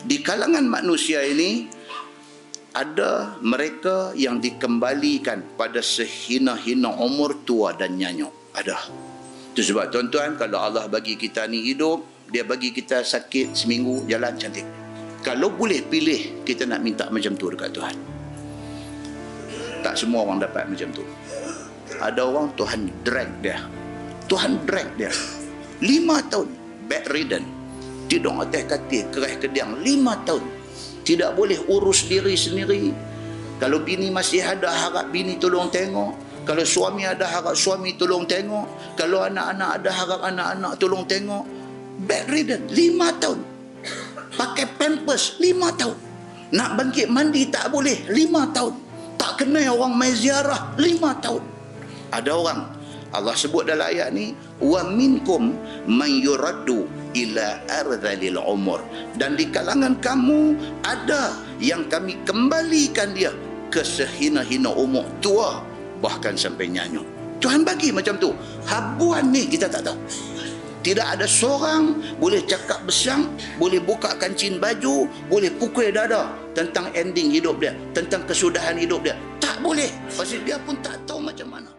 Di kalangan manusia ini, ada mereka yang dikembalikan pada sehina-hina umur tua dan nyanyuk. Ada. Itu sebab tuan-tuan, kalau Allah bagi kita ni hidup, dia bagi kita sakit seminggu, jalan cantik. Kalau boleh pilih, kita nak minta macam tu dekat Tuhan. Tak semua orang dapat macam tu. Ada orang Tuhan drag dia. Tuhan drag dia. 5 tahun bedridden. Tidur atas katil, keras kediang 5 tahun. Tidak boleh urus diri sendiri. Kalau bini masih ada, harap bini tolong tengok. Kalau suami ada, harap suami tolong tengok. Kalau anak-anak ada, harap anak-anak tolong tengok. Bedridden 5 tahun. Pakai pampers 5 tahun. Nak bangkit mandi tak boleh 5 tahun. Tak kenal orang mai ziarah 5 tahun. Ada orang, Allah sebut dalam ayat ni, wa minkum man yuraddu ila ardhalil umur. Dan di kalangan kamu ada yang kami kembalikan dia ke sehina-hina umur tua, bahkan sampai nyanyuk. Tuhan bagi macam tu. Habuan ni kita tak tahu. Tidak ada seorang boleh cakap besar, boleh buka kancing baju, boleh pukul dada tentang ending hidup dia, tentang kesudahan hidup dia. Tak boleh. Pasal dia pun tak tahu macam mana.